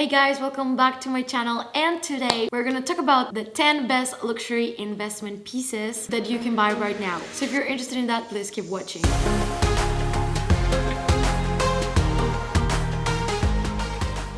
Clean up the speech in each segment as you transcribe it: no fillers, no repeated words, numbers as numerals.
Hey guys, welcome back to my channel, and today we're gonna talk about the 10 best luxury investment pieces that you can buy right now. So if you're interested in that, please keep watching.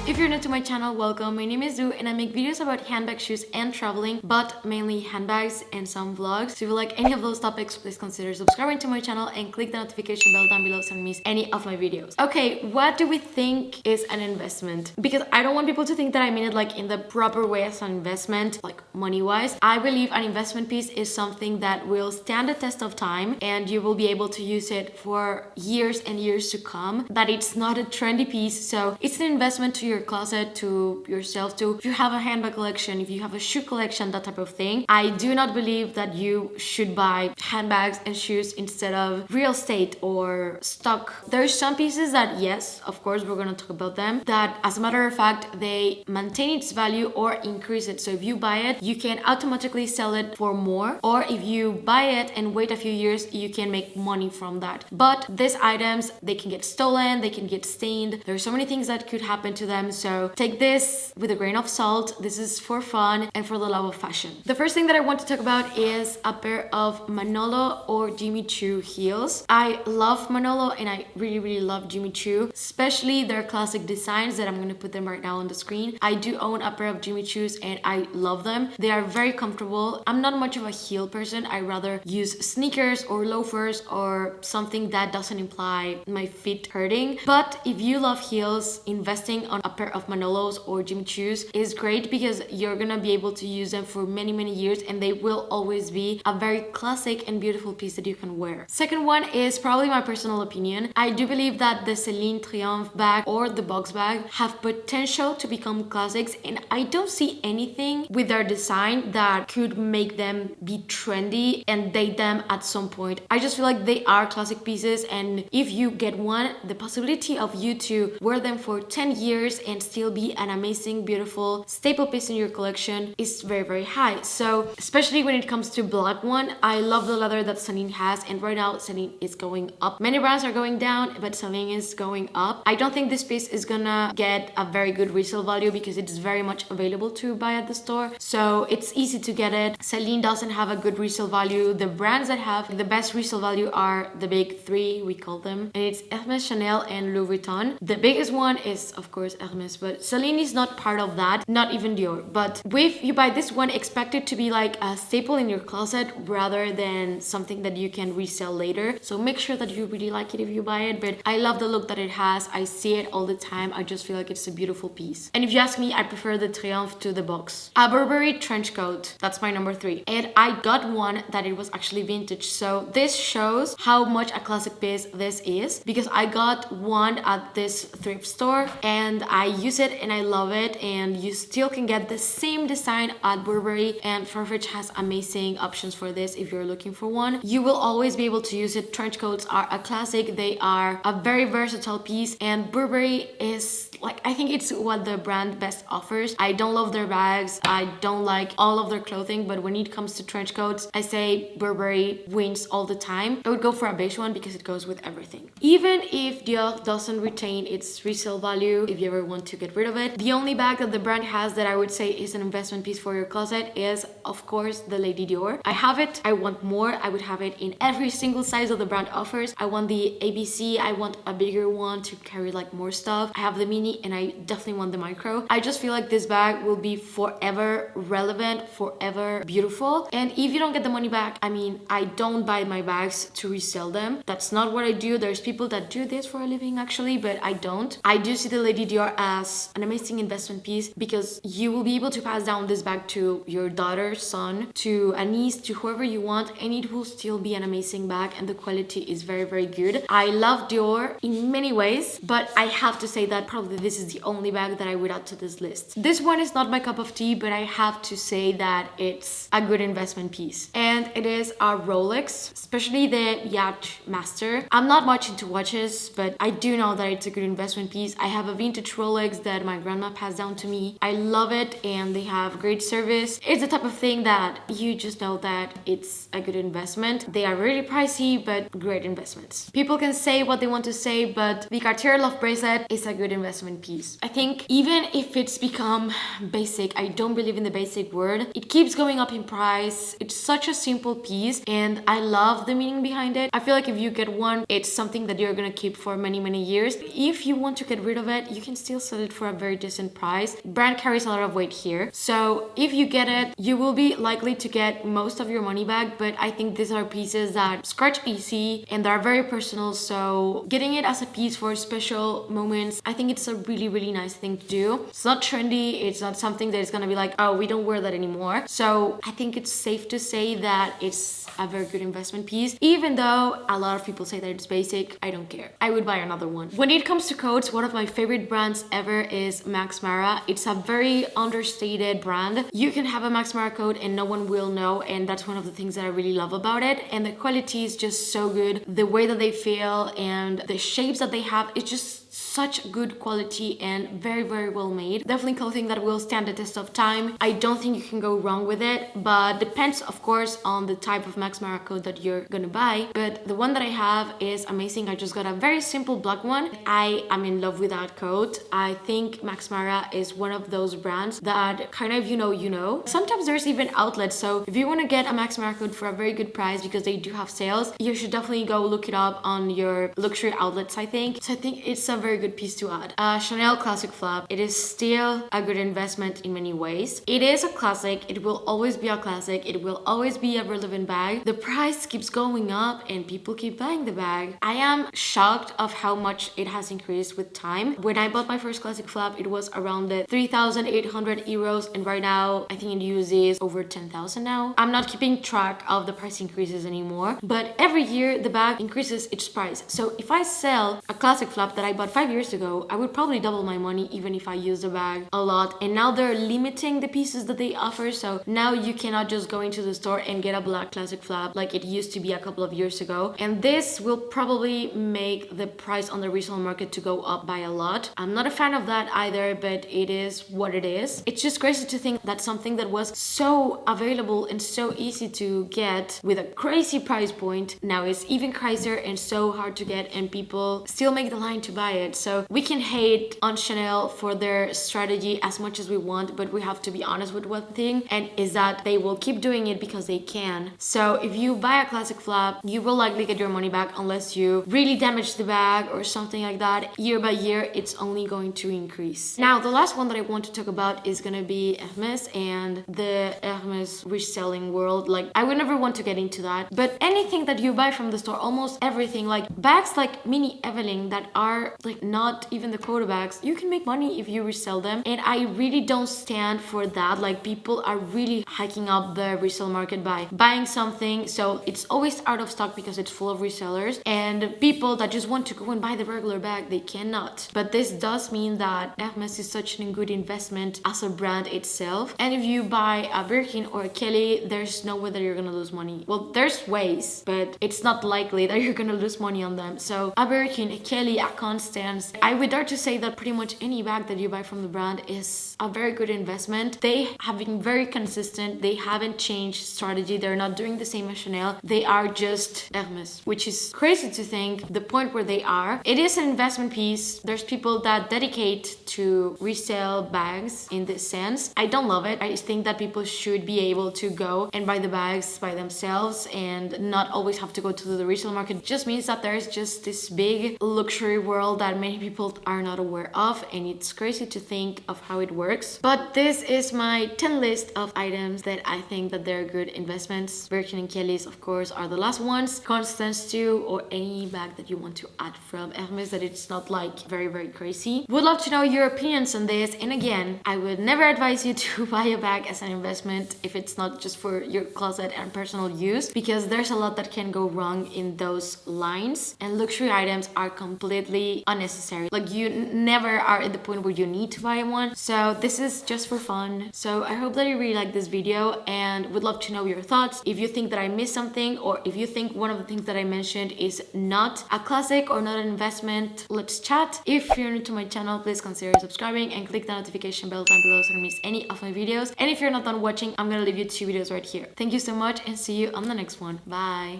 If you're new to my channel, welcome. My name is Choo and I make videos about handbags, shoes, and traveling, but mainly handbags and some vlogs. So if you like any of those topics, please consider subscribing to my channel and click the notification bell down below so you don't miss any of my videos. Okay, what do we think is an investment? Because I don't want people to think that I mean it like in the proper way as an investment, like money-wise. I believe an investment piece is something that will stand the test of time and you will be able to use it for years and years to come. That it's not a trendy piece, so it's an investment to your closet, to yourself, to if you have a handbag collection, if you have a shoe collection, that type of thing. I do not believe that you should buy handbags and shoes instead of real estate or stock. There's some pieces that, yes, of course, we're gonna talk about them, that as a matter of fact, they maintain its value or increase it. So if you buy it, you can automatically sell it for more, or if you buy it and wait a few years, you can make money from that. But these items, they can get stolen, they can get stained. There's so many things that could happen to them. So take this with a grain of salt. This is for fun and for the love of fashion. The first thing that I want to talk about is a pair of Manolo or Jimmy Choo heels. I love Manolo and I really love Jimmy Choo, especially their classic designs that I'm going to put them right now on the screen. I do own a pair of Jimmy Choos and I love them. They are very comfortable. I'm not much of a heel person. I rather use sneakers or loafers or something that doesn't imply my feet hurting. But if you love heels, investing on a pair of Manolos or Jimmy Choos is great because you're gonna be able to use them for many years and they will always be a very classic and beautiful piece that you can wear. Second one is probably my personal opinion. I do believe that the Celine Triomphe bag or the box bag have potential to become classics, and I don't see anything with their design that could make them be trendy and date them at some point. I just feel like they are classic pieces, and if you get one, the possibility of you to wear them for 10 years and still be an amazing, beautiful staple piece in your collection is very high. So especially when it comes to black one, I love the leather that Celine has, and right now Celine is going up. Many brands are going down, but Celine is going up. I don't think this piece is gonna get a very good resale value because it's very much available to buy at the store, so it's easy to get it. Celine doesn't have a good resale value. The brands that have the best resale value are the big three, we call them, and it's Hermes, Chanel, and Louis Vuitton. The biggest one is of course Hermes, but Celine is not part of that, not even Dior. But if you buy this one, expect it to be like a staple in your closet rather than something that you can resell later. So make sure that you really like it if you buy it. But I love the look that it has. I see it all the time. I just feel like it's a beautiful piece. And if you ask me, I prefer the Triomphe to the box. A Burberry trench coat, that's my number 3. And I got one that it was actually vintage. So this shows how much a classic piece this is, because I got one at this thrift store and I use it and I love it, and you still can get the same design at Burberry, and Farfetch has amazing options for this if you're looking for one. You will always be able to use it. Trench coats are a classic. They are a very versatile piece, and Burberry is like, I think it's what the brand best offers. I don't love their bags, I don't like all of their clothing, but when it comes to trench coats, I say Burberry wins all the time. I would go for a beige one because it goes with everything. Even if Dior doesn't retain its resale value, if you ever want to get rid of it, the only bag that the brand has that I would say is an investment piece for your closet is of course the Lady Dior. I have it, I want more. I would have it in every single size that the brand offers. I want the ABC, I want a bigger one to carry like more stuff. I have the mini and I definitely want the micro. I just feel like this bag will be forever relevant, forever beautiful. And if you don't get the money back, I mean, I don't buy my bags to resell them. That's not what I do. There's people that do this for a living actually, but I don't. I do see the Lady Dior as an amazing investment piece because you will be able to pass down this bag to your daughter, son, to a niece, to whoever you want, and it will still be an amazing bag, and the quality is very good. I love Dior in many ways, but I have to say that probably this is the only bag that I would add to this list. This one is not my cup of tea, but I have to say that it's a good investment piece, and it is a Rolex, especially the Yacht Master. I'm not much into watches, but I do know that it's a good investment piece. I have a vintage Rolex that my grandma passed down to me. I love it, and they have great service. It's the type of thing that you just know that it's a good investment. They are really pricey, but great investments. People can say what they want to say, but the Cartier Love Bracelet is a good investment piece. I think even if it's become basic, I don't believe in the basic word. It keeps going up in price. It's such a simple piece, and I love the meaning behind it. I feel like if you get one, it's something that you're gonna keep for many years. If you want to get rid of it, you can still sell it for a very decent price. Brand carries a lot of weight here, so if you get it, you will be likely to get most of your money back. But I think these are pieces that scratch easy and they're very personal, so getting it as a piece for special moments, I think it's a really nice thing to do. It's not trendy, it's not something that is gonna be like, oh, we don't wear that anymore. So I think it's safe to say that it's a very good investment piece. Even though a lot of people say that it's basic, I don't care. I would buy another one. When it comes to coats, one of my favorite brands ever is Max Mara. It's a very understated brand. You can have a Max Mara coat and no one will know, and that's one of the things that I really love about it. And the quality is just so good. The way that they feel and the shapes that they have, it's just such good quality and very well made. Definitely clothing that will stand the test of time. I don't think you can go wrong with it, but depends of course on the type of Max Mara coat that you're gonna buy. But the one that I have is amazing. I just got a very simple black one. I am in love with that coat. I think Max Mara is one of those brands that kind of you know. Sometimes there's even outlets, so if you want to get a Max Mara coat for a very good price because they do have sales, you should definitely go look it up on your luxury outlets, I think. So I think it's a very good piece to add. Chanel Classic Flap. It is still a good investment in many ways. It is a classic. It will always be a classic. It will always be a relevant bag. The price keeps going up and people keep buying the bag. I am shocked of how much it has increased with time. When I bought my first Classic Flap, it was around the 3,800 euros, and right now I think it uses over 10,000 now. I'm not keeping track of the price increases anymore, but every year the bag increases its price. So if I sell a Classic Flap that I bought 5 years ago, I would probably double my money even if I use the bag a lot. And now they're limiting the pieces that they offer, so now you cannot just go into the store and get a black Classic Flap like it used to be a couple of years ago. And this will probably make the price on the resale market to go up by a lot. I'm not a fan of that either, but it is what it is. It's just crazy to think that something that was so available and so easy to get with a crazy price point now is even crazier and so hard to get, and people still make the line to buy it. So we can hate on Chanel for their strategy as much as we want, but we have to be honest with one thing, and is that they will keep doing it because they can. So if you buy a Classic Flap, you will likely get your money back unless you really damage the bag or something like that. Year by year, it's only going to increase. Now, the last one that I want to talk about is gonna be Hermes and the Hermes reselling world. Like, I would never want to get into that, but anything that you buy from the store, almost everything, like bags like Mini Evelyn that are like not even the quota bags, you can make money if you resell them. And I really don't stand for that. Like, people are really hiking up the resale market by buying something so it's always out of stock because it's full of resellers, and people that just want to go and buy the regular bag, they cannot. But this does mean that Hermes is such a good investment as a brand itself. And if you buy a Birkin or a Kelly, there's no way that you're gonna lose money. Well, there's ways, but it's not likely that you're gonna lose money on them. So a Birkin, a Kelly, a Constance, I would dare to say that pretty much any bag that you buy from the brand is a very good investment. They have been very consistent. They haven't changed strategy. They're not doing the same as Chanel. They are just Hermes, which is crazy to think the point where they are. It is an investment piece. There's people that dedicate to resell bags in this sense. I don't love it. I think that people should be able to go and buy the bags by themselves and not always have to go to the resale market. It just means that there's just this big luxury world that many people are not aware of, and it's crazy to think of how it works. But this is my 10 list of items that I think that they're good investments. Birkin and Kelly's, of course, are the last ones. Constance too, or any bag that you want to add from Hermes that it's not like very crazy. Would love to know your opinions on this. And again, I would never advise you to buy a bag as an investment if it's not just for your closet and personal use, because there's a lot that can go wrong in those lines, and luxury items are completely unnecessary. Like you never are at the point where you need to buy one. So this is just for fun. So I hope that you really like this video and would love to know your thoughts. If you think that I missed something, or if you think one of the things that I mentioned is not a classic or not an investment, let's chat. If you're new to my channel, please consider subscribing and click the notification bell down below so you don't miss any of my videos. And if you're not done watching, I'm gonna leave you 2 videos right here. Thank you so much and see you on the next one. Bye.